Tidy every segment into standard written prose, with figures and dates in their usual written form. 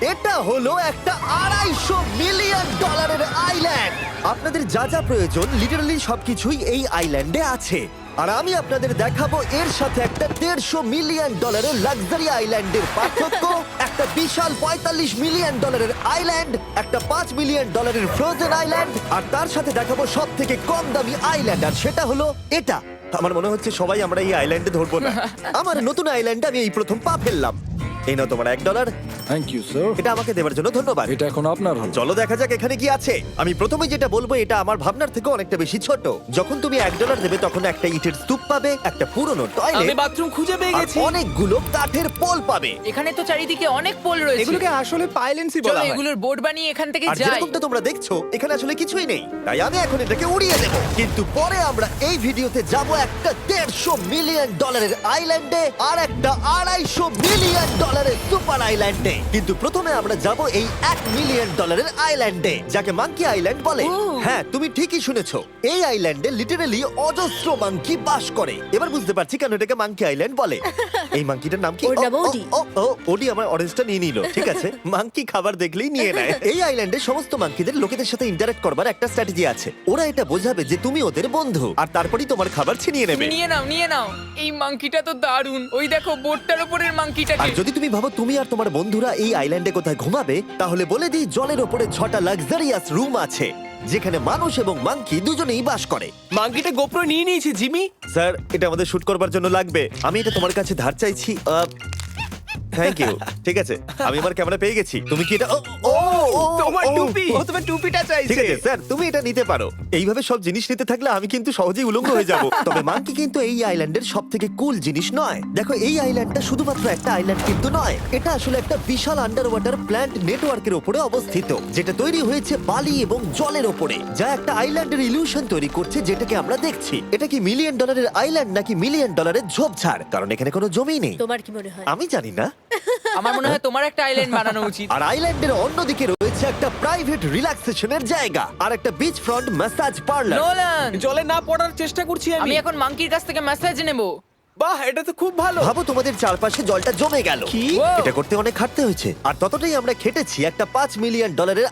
এটা হলো একটা $250 মিলিয়ন আইল্যান্ড। আপনাদের যা যা প্রয়োজন লিটারালি সবকিছুই এই আইল্যান্ডে আছে। আর আমি আপনাদের দেখাবো এর সাথে একটা $150 মিলিয়ন লাক্সারি আইল্যান্ডের পার্থক্য, একটা বিশাল $45 মিলিয়ন আইল্যান্ড, একটা $5 মিলিয়ন ফ্রোজেন আইল্যান্ড, আর তার সাথে দেখাবো সব থেকে কম দামি আইল্যান্ড, আর সেটা হলো এটা। আমার মনে হচ্ছে সবাই আমরা এই আইল্যান্ডে ধরবো না। আমার নতুন আইল্যান্ডে আমি এই প্রথম পা ফেললাম। এই নাও তোমার $1। Thank you sir. এটা আমাকে দেওয়ার জন্য ধন্যবাদ। এটা এখন আপনার হল। চলো দেখা যাক এখানে কি আছে। আমি প্রথমে যেটা বলবো এটা আমার ভাবনার থেকে অনেকটা বেশি ছোট। যখন তুমি $1 দেবে তখন একটা ইটের স্তূপ পাবে, একটা পুরনো আমি টয়লেট, বাথরুম খুঁজে পেয়ে আর গেছি। অনেকগুলো কাঠের পোল পাবে। এখানে তো চারিদিকে অনেক পোল রয়েছে। এগুলোকে আসলে পাইলেন্সি চলো বলা হয়। এগুলোর বোর্ড বানিয়ে এখান থেকে আর যাই। যেরকমটা তোমরা দেখছো এখানে আসলে কিছুই নেই, তাই আমি এখন এটাকে উড়িয়ে দেব। কিন্তু পরে আমরা এই ভিডিওতে যাব একটা $150 মিলিয়ন আইল্যান্ডে আর একটা $250 মিলিয়ন সুপার আইল্যান্ডে। কিন্তু প্রথমে আমরা যাব এই $1 মিলিয়ন আইল্যান্ডে, যাকে মাঙ্কি আইল্যান্ড বলে। হ্যাঁ, তুমি ঠিকই শুনেছো, এই আইল্যান্ডে লিটারালি অজস্র মাঙ্কি বাস করে। এবার বুঝতে পারছি কেন এটাকে মাঙ্কি আইল্যান্ড বলে। এই মাঙ্কিটার নাম কি? ওর নাম ওডি। ওডি আমার অরেঞ্জটা নিয়ে নিল। ঠিক আছে, মাঙ্কি খাবার দেখলেই নিয়ে নেয়। এই আইল্যান্ডে সমস্ত মাঙ্কিদের লোকেদের সাথে ইন্টারঅ্যাক্ট করবার একটা স্ট্র্যাটেজি আছে। ওরা এটা বোঝাবে যে তুমি ওদের বন্ধু, আর তারপরেই তোমার খাবার ছিনিয়ে নেবে। নিয়ে নাও নিয়ে নাও। এই মাংকিটা তো দারুণ। ওই দেখো বোর্ডটার উপরের আর মাংকিটাকে। যদি তুমি ভাবো তুমি আর তোমার বন্ধুরা এই আইল্যান্ডে কোথায় ঘুমাবে, তাহলে বলে দিই জলের ওপরে 6টা লাক্সারিয়াস রুম আছে, যেখানে মানুষ এবং মাঙ্কি দুজনেই বাস করে। মাঙ্কিটা গোপ্রো নিয়ে নিয়েছে জিমি। স্যার, এটা আমাদের শুট করবার জন্য লাগবে। আমি এটা তোমার কাছে ধার চাইছি। Thank you. ঠিক আছে, আমি আমার ক্যামেরা পেয়ে গেছি। তুমি কি এটা তোমার টুপি। ও তোমার টুপিটা ঠিক চাইছে। আছে স্যার, তুমি এটা নিতে পারো। এইভাবে সব জিনিস নিতে থাকলে আমি কিন্তু সহজেই উলঙ্গ হয়ে যাব। তবে মাঙ্কি কিন্তু এই আইল্যান্ডের সব থেকে কুল জিনিস নয়। দেখো, এই আইল্যান্ডটা শুধুমাত্র একটা আইল্যান্ড কিন্তু নয়, এটা আসলে একটা বিশাল আন্ডার ওয়াটার প্ল্যান্ট নেটওয়ার্কের উপরে অবস্থিত, যেটা তৈরি হয়েছে বালি এবং জলের উপরে, যা একটা আইল্যান্ডের ইলিউশন তৈরি করছে, যেটাকে আমরা দেখছি। এটা কি $1 মিলিয়ন আইল্যান্ড নাকি $1 মিলিয়ন ঝোপঝাড়? কারণ এখানে কোনো জমি নেই। তোমার কি মনে হয়? আমি জানি না। আমার মনে হয় তোমার একটা আইল্যান্ড বানানো উচিত। আর আইল্যান্ডের অন্যদিকে রয়েছে একটা প্রাইভেট রিল্যাক্সেশনের জায়গা আর একটা beach front massage parlour. Nolan, জলে না পড়ার চেষ্টা করছি আমি আমি। এখন মাংকির কাছ থেকে মেসেজ নেব। বাহ, এটা তো খুব ভালো। ভাবো তোমাদের চারপাশে জলটা জমে গেল। কি? এটা করতে অনেক খাটতে হয়েছে, আর ততটাই আমরা খেটেছি একটা $5 মিলিয়ন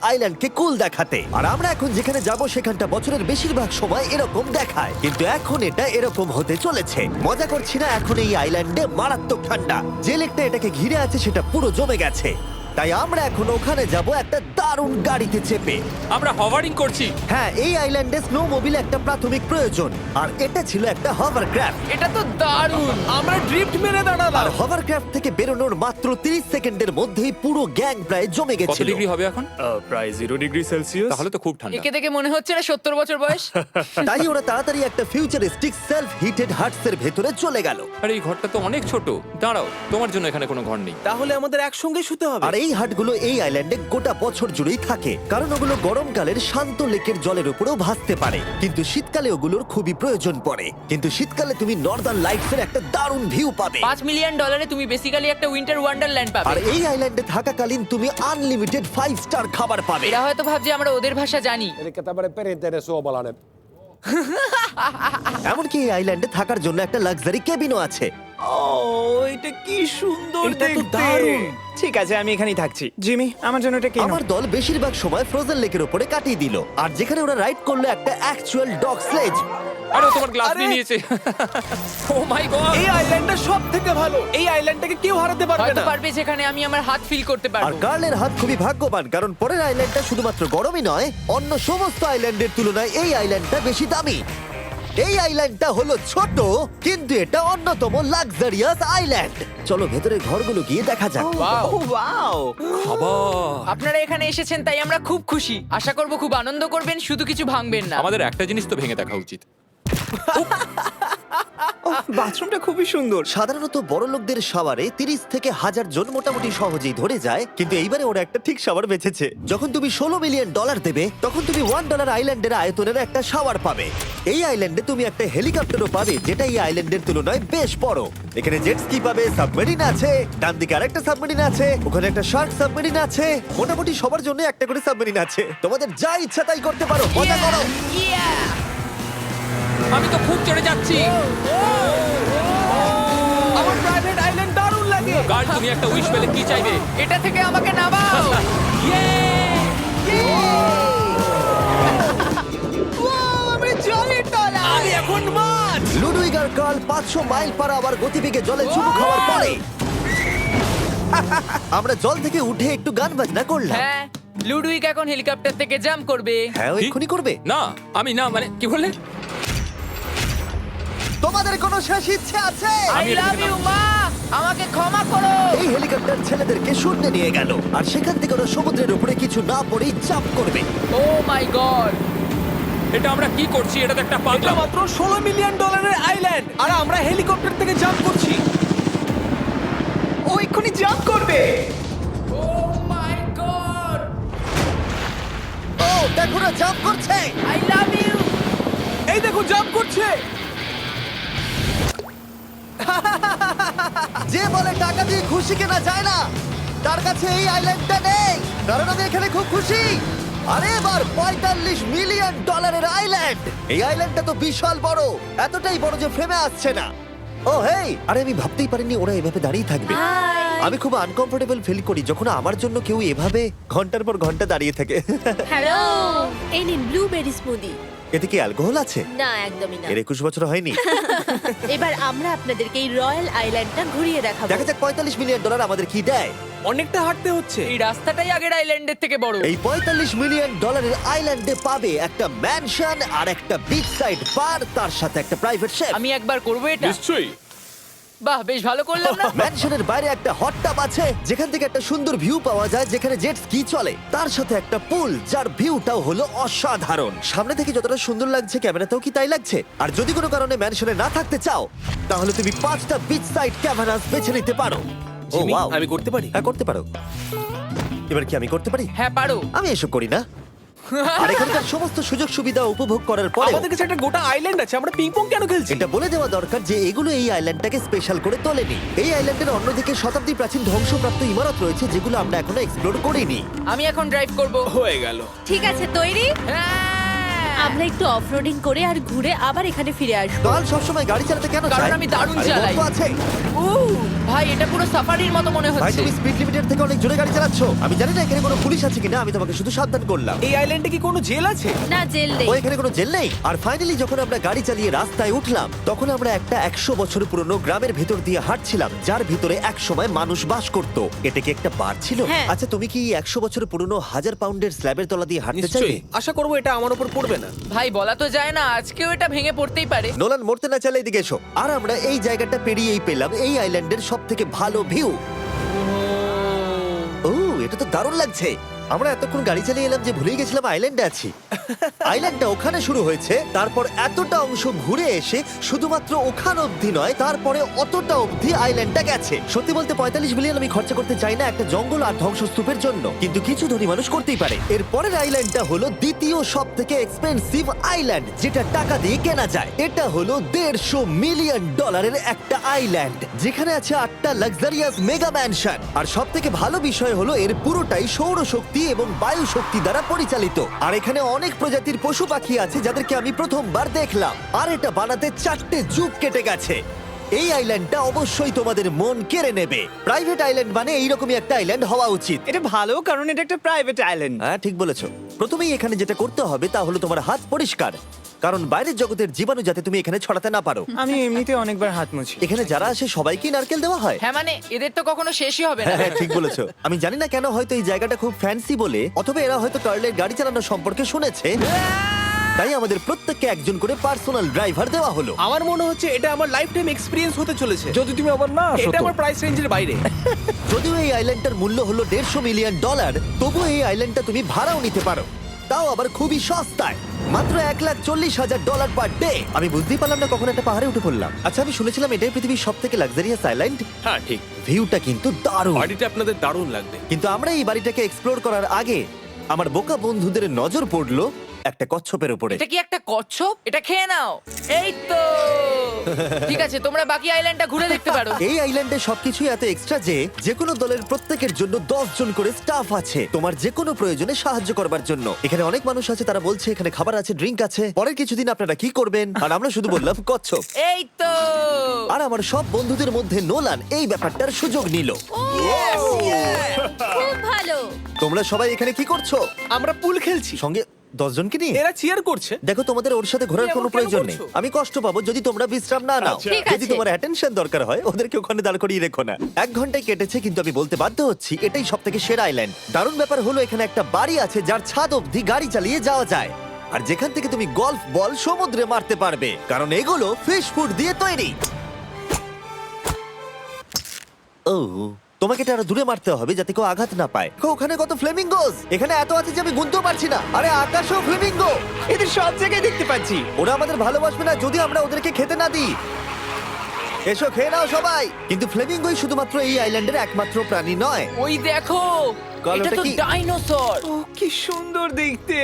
আইল্যান্ডকে কুল দেখাতে। আর আমরা এখন যেখানে যাব সেখানটা বছরের বেশিরভাগ সময় এরকম দেখায়, কিন্তু এখন এটা এরকম হতে চলেছে। মজা করছি না, এখন এই আইল্যান্ডে মারাত্মক ঠান্ডা। যে লেকটা এটাকে ঘিরে আছে সেটা পুরো জমে গেছে, তাই আমরা এখন ওখানে যাব একটা দারুণ গাড়িতে চেপে। আমরা হভারিং করছি। হ্যাঁ, এই আইল্যান্ডে স্নো মোবিল একটা প্রাথমিক প্রয়োজন, আর এটা ছিল একটা হভারক্রাফট। এটা তো দারুণ। আমরা ড্রিফট মেরে আর দাঁড়ালাম। হভারক্রাফট থেকে বেরোনোর মাত্র 30 সেকেন্ডের মধ্যেই পুরো গ্যাং প্রায় জমে কত গেছিল। ডিগ্রি হবে এখন? প্রায় 0 ডিগ্রি সেলসিয়াস। তাহলে তো খুব ঠান্ডা। একে দেখে মনে হচ্ছে না 70 বছর বয়স। তাই ওরা তাড়াতাড়ি একটা ফিউচারিস্টিক সেলফ হিটেড হাটস এর ভেতরে চলে গেল। আরে এই ঘরটা তো অনেক ছোট। দাঁড়াও, তোমার জন্য এখানে কোনো ঘর নেই। তাহলে আমাদের একসঙ্গে শুতে হবে। আর এই হাটগুলো এই আইল্যান্ডে গোটা বছর জুড়েই থাকে, কারণ ওগুলো গরমকালের শান্ত লেকের জলের উপরেও ভাসতে পারে, কিন্তু শীতকালে ওগুলোর খুবই প্রয়োজন পড়ে। কিন্তু শীতকালে তুমি নর্দার্ন লাইটস এর একটা দারুণ ভিউ পাবে। $5 মিলিয়ন তুমি বেসিক্যালি একটা উইন্টার ওয়ান্ডারল্যান্ড আর পাবে। এই আইল্যান্ডে থাকাকালীন তুমি আনলিমিটেড 5 স্টার খাবার পাবে। এরা হয়তো ভাবছে আমরা ওদের ভাষা জানি। Eli tämmöinen perinteinen suomalainen. এমনকি এই আইল্যান্ডে থাকার জন্য একটা লাক্সারি কেবিনও আছে। ও, এটা কি সুন্দর এটা তো দেখতে। দারুণ। ঠিক আছে, আমি এখানেই থাকছি। জিমি, আমার জন্য এটা কেন? আমার দল বেশিরভাগ সময় ফ্রোজেন লেকের উপরে কাটিয়ে দিল, আর যেখানে ওরা রাইড করলো একটা অ্যাকচুয়াল ডগ স্লেজ। আরে ও তোমার গ্লাস আরে! নিয়ে নিয়েছে। ও মাই গড! এই আইল্যান্ডটা সব থেকে ভালো। এই আইল্যান্ডটাকে কেউ হারাতে পারবে হয়তো না। পারবে, যেখানে আমি আমার হাত ফিল করতে আর পারবো। কার্লের হাত খুবই ভাগ্যবান, কারণ পরের আইল্যান্ডটা শুধুমাত্র গরমই নয়, অন্য সমস্ত আইল্যান্ডের তুলনায় এই আইল্যান্ডটা বেশি দামি। এই আইল্যান্ডটা হলো ছোট, কিন্তু এটা অন্যতম লাক্সারিয়াস আইল্যান্ড। চলো ভেতরে ঘরগুলো গিয়ে দেখা যাক। ও ওয়াও। খাবার। আপনারা এখানে এসেছেন তাই আমরা খুব খুশি। আশা করব খুব আনন্দ করবেন, শুধু কিছু ভাঙবেন না। আমাদের একটা জিনিস তো ভেঙে দেখা উচিত। বাথরুমটা খুবই সুন্দর। সাধারণত বড় লোকদের শাওয়ারে 30 থেকে 1000 জন মোটামুটি সহজেই ধরে যায়, কিন্তু এইবারে ওরা একটা ঠিক শাওয়ার বেঁচেছে। যখন তুমি $16 মিলিয়ন দেবে, তখন তুমি $1 আইল্যান্ডের আয়তনের একটা শাওয়ার পাবে। এই আইল্যান্ডে তুমি একটা হেলিকপ্টারও পাবে, যেটা এই আইল্যান্ডের তুলনায় বেশ বড়। এখানে জেট স্কি পাবে, সাবমেরিন আছে, ডান দিকে আরেকটা সাবমেরিন আছে, ওখানে একটা শার্ক সাবমেরিন আছে। মোটামুটি সবার জন্য একটা করে সাবমেরিন আছে। তোমাদের যা ইচ্ছা তাই করতে পারো, মজা করো। আমি তো খুব চড়ে যাচ্ছি। আমার প্রাইভেট আইল্যান্ড দারুণ লাগে। গার্ড, তুমি একটা উইশ পেলে কি চাইবে? এটা থেকে আমাকে নামাও। 500 মাইল পার আওয়ার গতিবেগে জলে চুমু খাওয়ার পরে আমরা জল থেকে উঠে একটু গান বাজনা করলাম। হ্যাঁ লুডুইক এখন হেলিকপ্টার থেকে জাম্প করবে। হ্যাঁ, ও এক্ষুনি করবে। না আমি না মানে কি বললে? তোমাদের কোনো শেষ ইচ্ছে আছে? আই লাভ ইউ মা, আমাকে ক্ষমা করো। এই হেলিকপ্টার ছেলেদেরকে শূন্যে নিয়ে গেল আর সেখান থেকে ওরা সমুদ্রের উপরে কিছু না পড়েই জাম্প করবে। ও মাই গড, এটা আমরা কি করছি? এটা তো একটা পাগলা। মাত্র $16 মিলিয়ন আইল্যান্ড আর আমরা হেলিকপ্টার থেকে জাম্প করছি। ও এক্ষুনি জাম্প করবে। ও মাই গড, ও দেখো না জাম্প করছে। I love you. এই দেখো জাম্প করছে। যে বলে টাকা দিয়ে খুশি কেনা যায় না, তার কাছে এই আইল্যান্ডটা নেই। কারণ আমি এখানে খুব খুশি। আরে এবার $45 মিলিয়ন আইল্যান্ড। এই আইল্যান্ডটা তো বিশাল বড়, এতটাই বড় যে ফ্রেমে আসছে না। ও হেই, আরে আমি ভাবতেই পারিনি ওরা এভাবে দাঁড়িয়ে থাকবে। আমি খুব আনকমফোর্টেবল ফিল করি যখন আমার জন্য কেউ এভাবে ঘন্টার পর ঘন্টা দাঁড়িয়ে থাকে। হ্যালো, এই নিন ব্লুবেরি স্মুদি। এতে কি অ্যালকোহল আছে? না, একদমই না। এর 21 বছর হয়নি। এবার আমরা আপনাদেরকে এই রয়্যাল আইল্যান্ডটা ঘুরিয়ে দেখাবো। দেখা যাক $45 মিলিয়ন আমাদের কি দেয়। অনেকটা হাঁটতে হচ্ছে। এই রাস্তাটাই আগের আইল্যান্ডের থেকে বড়। এই $45 মিলিয়ন আইল্যান্ডে পাবে একটা ম্যানশন আর একটা বিচ সাইড বার, তার সাথে একটা প্রাইভেট শেফ। আমি একবার করবো এটা। নিশ্চয়ই। বাহ, বেশ ভালো করলাম না? ম্যানশনের বাইরে একটা হট টাব আছে যেখান থেকে একটা সুন্দর ভিউ পাওয়া যায়, যেখানে জেট স্কি চলে। তার সাথে একটা পুল যার ভিউটাও হলো অসাধারণ। সামনে থেকে যতটা সুন্দর লাগছে ক্যামেরাতেও কি তাই লাগছে। আর যদি কোনো কারণে ম্যানশনে না থাকতে চাও, তাহলে তুমি 5টা বিচ সাইড ক্যামেরাস বেছে নিতে পারো। ও জিমি, ওয়াও, আমি করতে পারি? হ্যাঁ করতে পারো। এবার কি আমি করতে পারি? হ্যাঁ পারো। আমি এসব করি না। আর এখানকার সমস্ত সুযোগ সুবিধা উপভোগ করার পরে আমাদের কাছে একটা গোটা আইল্যান্ড আছে, আমরা পিং পং কেন খেলছি? এটা বলে দেওয়া দরকার যে এগুলো এই আইল্যান্ডটাকে স্পেশাল করে তোলেনি। এই আইল্যান্ডের অন্যদিকে শতাব্দী প্রাচীন ধ্বংসপ্রাপ্ত ইমারত রয়েছে যেগুলো আমরা এখনো এক্সপ্লোর করিনি। আমি এখন ড্রাইভ করব। হয়ে গেল। ঠিক আছে, তৈরি? হ্যাঁ। আমরা একটু অফরোডিং করে আর ঘুরে আবার এখানে ফিরে আসবো। কাল সবসময় গাড়ি চালাতে কেন কারণ চায়? আমি দারুণ আরে চালাই। বন্ধু আছে। ভাই এটা পুরো সাফারির মতো মনে ভাই হচ্ছে। তুমি স্পিড লিমিটের থেকে অনেক জোরে গাড়ি চালাচ্ছ। আমি জানি না এখানে কোনো পুলিশ আছে কিনা, আমি তোমাকে শুধু সাবধান করলাম। এই আইল্যান্ডে কি কোনো জেল আছে? না, জেল নেই। ও এখানে কোনো জেল নেই। আর ফাইনালি যখন আমরা গাড়ি চালিয়ে রাস্তায় উঠলাম, তখন আমরা একটা 100 বছর পুরনো গ্রামের ভেতর দিয়ে হাঁটছিলাম, যার ভিতরে এক সময় মানুষ বাস করত। এটা কি একটা বার ছিল? হ্যাঁ। আচ্ছা, তুমি কি 100 বছর পুরনো 1000 পাউন্ডের স্ল্যাবের তলা দিয়ে হাঁটতে চাইবে? নিশ্চয়ই। আশা করবো এটা আমার উপর পড়বে না। ভাই বলা তো যায় না, আজকেও এটা ভেঙে পড়তেই পারে। নোলান মরতে না চাইলে এদিকে এসো। আর আমরা এই জায়গাটা পেরিয়েই পেলাম এই আইল্যান্ডের সব থেকে ভালো ভিউ। ও, এটা তো দারুণ লাগছে। আমরা এতক্ষণ গাড়ি চালিয়ে এলাম যে ভুলেই গেছিলাম আইল্যান্ডে আছি। আইল্যান্ডটা ওখানে শুরু হয়েছে, তারপর এতটা অংশ ঘুরে এসে শুধুমাত্র ওখান অবধি নয়, তারপরে অতটা অবধি আইল্যান্ডটা গেছে। সত্যি বলতে 45 মিলিয়ন আমি খরচা করতে চাই না একটা জঙ্গল আর ধ্বংসস্তূপের জন্য, কিন্তু কিছু ধনী মানুষ করতেই পারে। এর পরের আইল্যান্ডটা হলো দ্বিতীয় সব থেকে এক্সপেন্সিভ আইল্যান্ড, যেটা টাকা দিয়ে কেনা যায়। এটা হলো $150 মিলিয়ন একটা আইল্যান্ড, যেখানে আছে 8টা লাক্সারিয়াস মেগা ম্যানশন। আর সব থেকে ভালো বিষয় হলো এর পুরোটাই সৌরশক্তি এবং বায়ু শক্তি দ্বারা পরিচালিত। আর এখানে অনেক প্রজাতির পশু পাখি আছে যাদেরকে আমি প্রথমবার দেখলাম। আর এটা বানাতে 4টে যুগ কেটে গেছে। এই আইল্যান্ডটা অবশ্যই তোমাদের মন কেড়ে নেবে। প্রাইভেট আইল্যান্ড মানে এইরকমই একটা আইল্যান্ড হওয়া উচিত। এটা ভালো, কারণ এটা একটা প্রাইভেট আইল্যান্ড। হ্যাঁ, ঠিক বলেছো। প্রথমেই এখানে যেটা করতে হবে তা হলো তোমার হাত পরিষ্কার, কারণ বাইরের জগতের জীবাণু যাতে তুমি এখানে ছড়াতে না পারো। আমি এমনিতে অনেকবার হাত মুছি। এখানে যারা আসে সবাইকেই নারকেল দেওয়া হয়। হ্যাঁ মানে এদের তো কখনো শেষই হবে না। হ্যাঁ, ঠিক বলেছো। আমি জানি না কেন, হয়তো এই জায়গাটা খুব ফ্যান্সি বলে, অথবা এরা হয়তো কার্লের গাড়ি চালানো সম্পর্কে শুনেছে, তাই আমাদের প্রত্যেককে একজন করে পার্সোনাল ড্রাইভার দেওয়া হলো। আমার মনে হচ্ছে এটা আমার লাইফ টাইম এক্সপিরিয়েন্স হতে চলেছে। যদি তুমি আবার না আসো এটা তো। আমার প্রাইস রেঞ্জের বাইরে। যদিও এই আইল্যান্ডটার মূল্য হলো $150 মিলিয়ন, তবুও এই আইল্যান্ডটা তুমি ভাড়াও নিতে পারো, তাও আবার খুবই সস্তায়, মাত্র $1,40,000 পার ডে। আমি বুঝতেই পারলাম না কখন একটা পাহাড়ে উঠে পড়লাম। আচ্ছা, আমি শুনেছিলাম এটাই পৃথিবীর সব থেকে লাক্সারিয়াস আইল্যান্ড। হ্যাঁ ঠিক, ভিউটা কিন্তু দারুণ। বাড়িটা আপনাদের দারুণ লাগবে। কিন্তু আমরা এই বাড়িটাকে এক্সপ্লোর করার আগে আমার বোকা বন্ধুদের নজর পড়লো একটা কচ্ছপের উপরে। এটা কি একটা কচ্ছপ? এটা খেয়ে নাও। এই তো ঠিক আছে, তোমরা বাকি আইল্যান্ডটা ঘুরে দেখতে পারো। এই আইল্যান্ডে সবকিছু এত এক্সট্রা যে যেকোনো দলের প্রত্যেকের জন্য 10 জন করে স্টাফ আছে তোমার যে কোনো প্রয়োজনে সাহায্য করবার জন্য। এখানে অনেক মানুষ আছে, তারা বলছে এখানে খাবার আছে, ড্রিঙ্ক আছে, পরের কিছুদিন আপনারা কি করবেন, আর আমরা শুধু বললাম কচ্ছপ। এই তো আর আমার সব বন্ধুদের মধ্যে নোলান এই ব্যাপারটার সুযোগ নিল। খুব ভালো। তোমরা সবাই এখানে কি করছো? আমরা পুল খেলছি। সঙ্গে 10 জনকে নিয়ে? এরা চিয়ার করছে। দেখো, তোমাদের ওর সাথে ঘোরার তুমি কোনো এমন কেন প্রয়োজন নেই। করছো? আমি কষ্ট পাবো যদি তোমরা বিশ্রাম না নাও। ঠিক যদি আছে। তোমার অ্যাটেনশন দরকার হয়, ওদেরকে ওখানে দাঁড় করিয়ে রেখো না। 1 ঘন্টায় কেটেছে, কিন্তু আমি বলতে বাধ্য হচ্ছি এটাই সবথেকে সেরা আইল্যান্ড। দারুণ ব্যাপার হলো এখানে একটা বাড়ি আছে যার ছাদ অবধি গাড়ি চালিয়ে যাওয়া যায়, আর যেখান থেকে তুমি গলফ বল সমুদ্রে মারতে পারবে, কারণ এগুলো ফিশ ফুড দিয়ে তৈরি। ও, তোমাকে এটা আরো দূরে মারতে হবে যাতে কেউ আঘাত না পায়। দেখো, ওখানে কত ফ্লেমিঙ্গোস! এখানে এত আছে যে আমি গুনতেও পারছি না। আরে আকাশও ফ্লেমিঙ্গো! এদের সব জায়গায় দেখতে পাচ্ছি। ওরা আমাদের ভালোবাসবে না যদি আমরা ওদেরকে খেতে না দিই। এসো, খেয়ে নাও সবাই। কিন্তু ফ্লেমিঙ্গোই শুধুমাত্র এই আইল্যান্ডের একমাত্র প্রাণী নয়। ওই দেখো, কালোটা এটা তো কি? ডাইনোসর। ও কি সুন্দর দেখতে।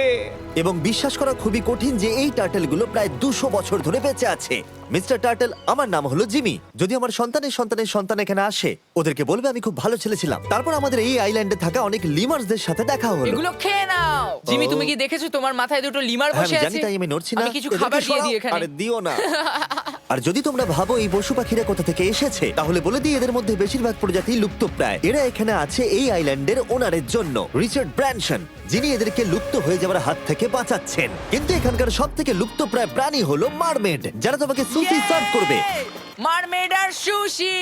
এবং বিশ্বাস করা খুবই কঠিন যে এই টার্টেলগুলো প্রায় 200 বছর ধরে বেঁচে আছে। মিস্টার টার্টেল, আমার নাম হলো জিমি। যদি আমার সন্তানের সন্তানের সন্তান এখানে আসে, ওদেরকে বলবে আমি খুব ভালো ছেলে ছিলাম। তারপর আমাদের এই আইল্যান্ডে থাকা অনেক লিমার্সদের সাথে দেখা হলো। এগুলো খেয়ে নাও। জিমি, তুমি কি দেখেছো তোমার মাথায় দুটো লিমার হ্যাঁ, বসে আমি জানি, আছে? তাই আমি নড়ছি না। আমি কিছু এদেরকে খাবার দিয়ে সরাও। দিই এখানে। আরে দিও না। আর যদি তোমরা ভাবো এই পশু পাখিরা কোথা থেকে এসেছে, তাহলে বলে দিই এদের মধ্যে বেশিরভাগ প্রজাতি লুপ্তপ্রায়। এরা এখানে আছে এই আইল্যান্ডের ওনারের জন্য, রিচার্ড ব্র্যানসন, যিনি এদেরকে লুপ্ত হয়ে যাওয়ার হাত থেকে বাঁচাচ্ছেন। কিন্তু এখানকার সব থেকে লুপ্তপ্রায় প্রাণী হলো মারমেড, যারা তোমাকে সুশি সার্ভ করবে। মারমেড আর সুশি।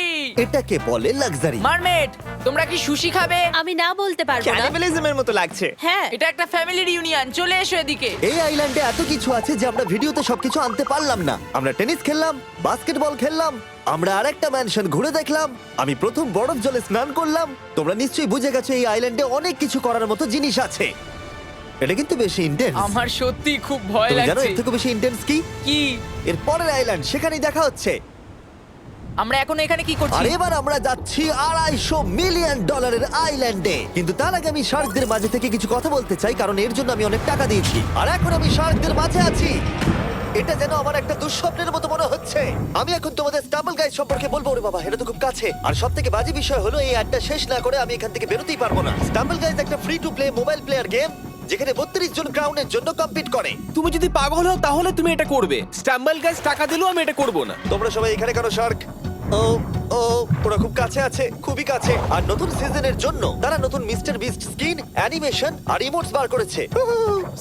এটাকে বলে লাক্সারি। মারমেড, তোমরা কি সুশি খাবে? আমি না বলতে পারবো না। ক্যানিবালিজমের মতো লাগছে। হ্যাঁ, এটা একটা ফ্যামিলি রিউনিয়ন, চলে এসো এদিকে। এই আইল্যান্ডে এত কিছু আছে যে আমরা ভিডিওতে সবকিছু আনতে পারলাম না। আমরা টেনিস খেললাম, বাস্কেটবল খেললাম, আমরা আরেকটা ম্যানশন ঘুরে দেখলাম, আমি প্রথম বরফ জলে স্নান করলাম। তোমরা নিশ্চয়ই বুঝে গেছো এই আইল্যান্ডে অনেক কিছু করার মতো জিনিস আছে। এটা কিন্তু বেশি ইন্টেন্স। আমার সত্যি খুব ভয় তুমি জানো লাগছে। এর থেকে বেশি ইন্টেন্স কি? কি? এর পরের আইল্যান্ড, সেখানেই দেখা হচ্ছে। আমরা এখন এখানে কি আর করছি? এবার আমরা যাচ্ছি $250 মিলিয়ন আইল্যান্ডে। কিন্তু তার আগে আমি শার্কদের মাঝে থেকে কিছু কথা বলতে চাই, কারণ এর জন্য আমি অনেক টাকা দিয়েছি। আর এখন আমি শার্কদের মাঝে আছি। এটা যেন আমার একটা দুঃস্বপ্নের মতো মনে হচ্ছে। আমি এখন তোমাদের স্টাম্বল গাইজ সম্পর্কে বলবো। ওরে বাবা, এটা তো খুব কাছে। আর সব থেকে বাজে বিষয় হলো এই অ্যাডটা শেষ না করে আমি এখান থেকে বেরোতেই পারবো না। স্টাম্বল গাইজ একটা free to play mobile player game, যেখানে 32 জন ক্রাউনের জন্য কম্পিট করে। তুমি যদি পাগল হও তাহলে তুমি এটা করবে। স্ট্যাম্বল গাইজ টাকা দিলেও আমি এটা করব না। তোমরা সবাই এখানে কেন শার্ক? ও ও, ওরা খুব কাছে আছে, খুবই কাছে। আর নতুন সিজনের জন্য তারা নতুন মিস্টার বিস্ট স্কিন, অ্যানিমেশন আর ইমোটস বার করেছে।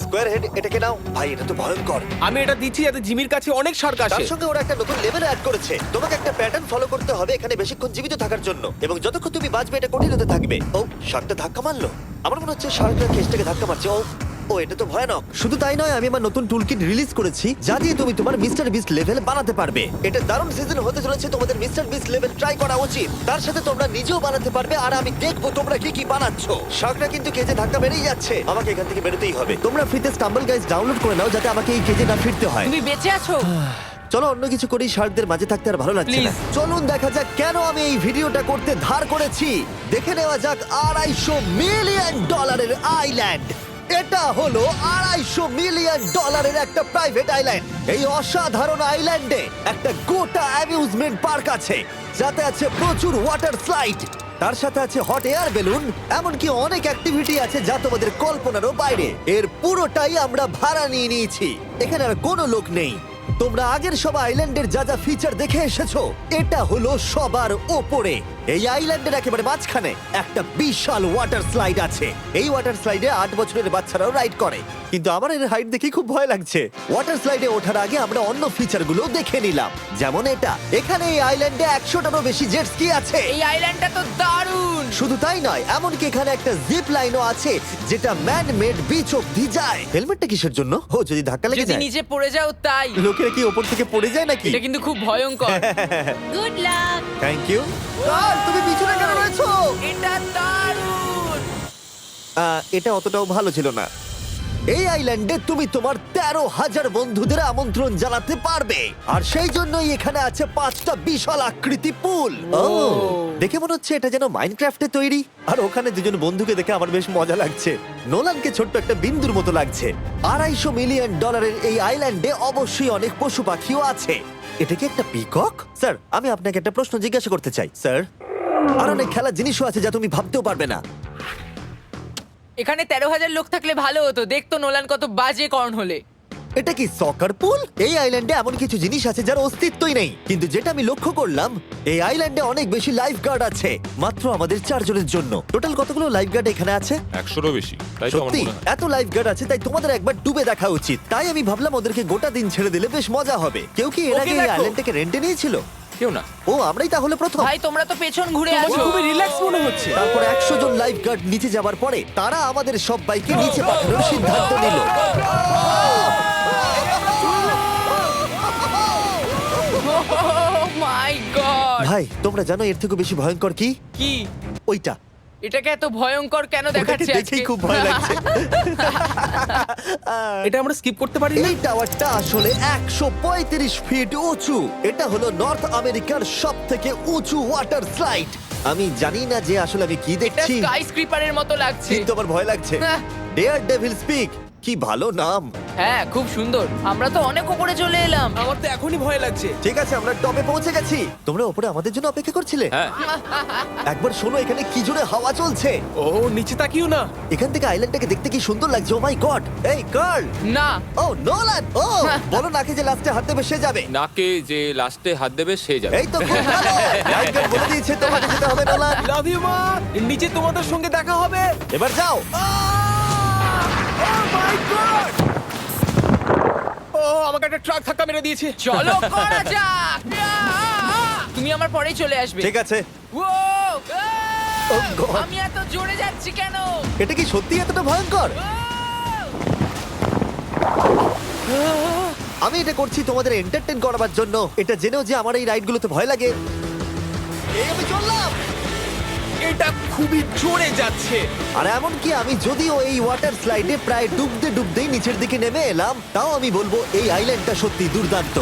স্কোয়ার হেড, এটাকে নাও ভাই, এটা তো ভয়ঙ্কর। আমি এটা দিচ্ছি যাতে জিমির কাছে অনেক শার্ক তার আসে। সঙ্গে ওরা একটা নতুন লেভেল অ্যাড করেছে। তোমাকে একটা প্যাটার্ন ফলো করতে হবে এখানে বেশিক্ষণ জীবিত থাকার জন্য, এবং যতক্ষণ তুমি বাঁচবে এটা কঠিন হতে থাকবে। ও, শার্কটা ধাক্কা মারলো। আমার মনে হচ্ছে শার্কটা কেসটাকে ধাক্কা মারছে। ও ও, এটা তো ভয়ানক। শুধু তাই নয়, আমি আমার নতুন টুলকিট রিলিজ করেছি যা দিয়ে তুমি তোমার মিস্টার বিস্ট লেভেল বানাতে পারবে। এটা দারুণ সিজন হতে চলেছে, তোমাদের মিস্টার বিস্ট লেভেল ট্রাই করা উচিত। তার সাথে তোমরা নিজেও বানাতে পারবে, আর আমি দেখবো তোমরা কি কি বানাচ্ছ। শার্কটা কিন্তু কেজে ধাক্কা মেরেই যাচ্ছে, আমাকে এখান থেকে বেরোতেই হবে। তোমরা ফ্রিতে স্টাম্বল গাইজ ডাউনলোড করে নাও যাতে আমাকে এই কেজে না ফিরতে হয়। তুমি বেঁচে আছো? চলো অন্য কিছু করি, শার্কদের মাঝে থাকতে আর ভালো লাগছে না। Please. চলুন দেখা যাক কেন আমি এই ভিডিওটা করতে ধার করেছি। দেখে নেওয়া যাক $250 মিলিয়ন আইল্যান্ড। এটা হলো $250 মিলিয়ন একটা প্রাইভেট আইল্যান্ড। এই অসাধারণ আইল্যান্ডে একটা গোটা অ্যামিউজমেন্ট পার্ক আছে, যাতে আছে প্রচুর ওয়াটার স্লাইড, তার সাথে আছে হট এয়ার বেলুন, এমনকি অনেক অ্যাক্টিভিটি আছে যা তোমাদের কল্পনারও বাইরে। এর পুরোটাই আমরা ভাড়া নিয়ে নিয়েছি। এখানে আর কোনো লোক নেই। তোমরা আগের সব আইল্যান্ডের যা যা ফিচার দেখে এসেছো, এটা হলো সবার ওপরে। এই আইল্যান্ডের একেবারে মাঝখানে একটা বিশাল ওয়াটার স্লাইড আছে। এই ওয়াটার স্লাইডে 8 বছরের বাচ্চারাও রাইড করে, কিন্তু আমার এর হাইট দেখে খুব ভয় লাগছে। ওয়াটার স্লাইডে ওঠার আগে আমরা অন্য ফিচারগুলো দেখে নিলাম, যেমন এটা। এখানে এই আইল্যান্ডে 100টারও বেশি জেট স্কি আছে। এই আইল্যান্ডটা তো দারুণ। শুধু তাই নয়, এমনকি এখানে একটা জিপ লাইনও আছে যেটা ম্যান মেড বিচ অব্দি যায়। হেলমেটটা কিসের জন্য? ও, যদি ধাক্কা লেগে যদি যায়। নিচে পড়ে যাও তাই। লোকেরা কি ওপর থেকে পড়ে যায় নাকি? এটা কিন্তু খুব ভয়ঙ্কর। Good luck. Thank you. তুমি পিছনে কেন রয়েছো? এটা দারুণ। এটা অতটাও ভালো ছিল না। এই আইল্যান্ডে তুমি তোমার 13,000 বন্ধুদের আমন্ত্রণ জানাতে পারবে, আর সেই জন্যই এখানে আছে 5টা বিশাল আকৃতি পুল। ও, দেখে মনে হচ্ছে এটা যেন মাইনক্রাফটে তৈরি। আর ওখানে দুজন বন্ধুকে দেখে আমার বেশ মজা লাগছে। নোলানকে ছোট্ট একটা বিন্দুর মতো লাগছে। $250 মিলিয়ন এই আইল্যান্ডে অবশ্যই অনেক পশু পাখিও আছে। এটা কি একটা পিকক? স্যার, আমি আপনাকে একটা প্রশ্ন জিজ্ঞাসা করতে চাই। স্যার, আর অনেক খেলার জিনিসও আছে যা তুমি ভাবতেও পারবে না। এখানে 13,000 লোক থাকলে ভালো হতো, দেখতো নোলান কত বাজে কর্ন হলে। এটা কি সকার পুল? এই আইল্যান্ডে এমন কিছু জিনিস আছে যার অস্তিত্বই নেই, কিন্তু যেটা আমি লক্ষ্য করলাম এই আইল্যান্ডে অনেক বেশি লাইফ গার্ড আছে, মাত্র আমাদের 4 জনের জন্য। টোটাল কতগুলো লাইফ গার্ড এখানে আছে? 100-এরও বেশি, তাই তো আমার সত্যি মনে হয়। এত লাইফ গার্ড আছে, তাই তোমাদের একবার ডুবে দেখা উচিত। তাই আমি ভাবলাম ওদেরকে গোটা দিন ছেড়ে দিলে বেশ মজা হবে। কেউ কি এর ওকে আগে এই দেখো। আইল্যান্ডটাকে রেন্টে নিয়েছিল? কেউ না। ও, আমরাই তাহলে প্রথম। ভাই তোমরা তো পেছন ঘুরে তোমাকে আসো। খুবই রিল্যাক্স মনে হচ্ছে। তারপর 100 জন লাইফ গার্ড নিচে যাবার পরে তারা আমাদের সবাইকে নিচে পাঠানোর সিদ্ধান্ত নিল। মাই গড, ভাই, তোমরা জানো এর থেকে বেশি ভয়ঙ্কর কি? কি ওইটা। এটাকে এত ভয়ঙ্কর কেন ওটাকে দেখাচ্ছে দেখেই আজকে? খুব ভয় লাগছে। এটা আমরা স্কিপ করতে পারি না। এই টাওয়ারটা আসলে 135 ফিট উঁচু। এটা হলো নর্থ আমেরিকার সব থেকে উঁচু ওয়াটার স্লাইড। আমি জানি না যে আসলে আমি কি এটা দেখছি, স্কাই স্ক্রিপারের মতো লাগছে। কিন্তু আমার ভয় লাগছে। হ্যাঁ। ডেয়ার ডেভিল স্পিক, কি ভালো নাম। হ্যাঁ, খুব সুন্দর। আমরা তো অনেক উপরে চলে এলাম। আমার তো এখনই ভয় লাগছে। ঠিক আছে, আমরা টপে পৌঁছে গেছি। তোমরা উপরে আমাদের জন্য অপেক্ষা করছিলে? হ্যাঁ, একবার শোনো, এখানে কি জোরে হাওয়া চলছে। ও নিচে তাকিও না। এখান থেকে আইল্যান্ডটাকে দেখতে কি সুন্দর লাগছে। ও মাই গড। এই কার্ল। না, ও নোলান। ও বলো নাকি যে লাস্টে হাত দেবে সে যাবে। নাকে যে লাস্টে হাত দেবে সে যাবে। এই তো খুব ভালো। লাইটগার্ড বলে দিয়েছে তোমাকে যেতে হবে নোলান। লাভ ইউ মা। নিচে তোমাদের সঙ্গে দেখা হবে। এবার যাও। ও মাই গড! ও আমাকে একটা ট্রাক ধাক্কা মেরে দিয়েছে। চলো করা যাক। তুমি আমার পরেই চলে আসবে। ঠিক আছে। ও, Oh God! আমি এত জোরে যাচ্ছি কেন? এটা কি সত্যি এতটা ভয়ঙ্কর? আমি এটা করছি তোমাদের এন্টারটেইন করার জন্য। এটা জেনেও যে আমার এই রাইডগুলোতে ভয় লাগে। এই আমি চললাম। এটা খুবই জোরে যাচ্ছে। আর এমনকি আমি যদিও এই ওয়াটার স্লাইডে প্রায় ডুবতে ডুবতেই নিচের দিকে নেমে এলাম, তাও আমি বলবো এই আইল্যান্ডটা সত্যি দুর্দান্ত।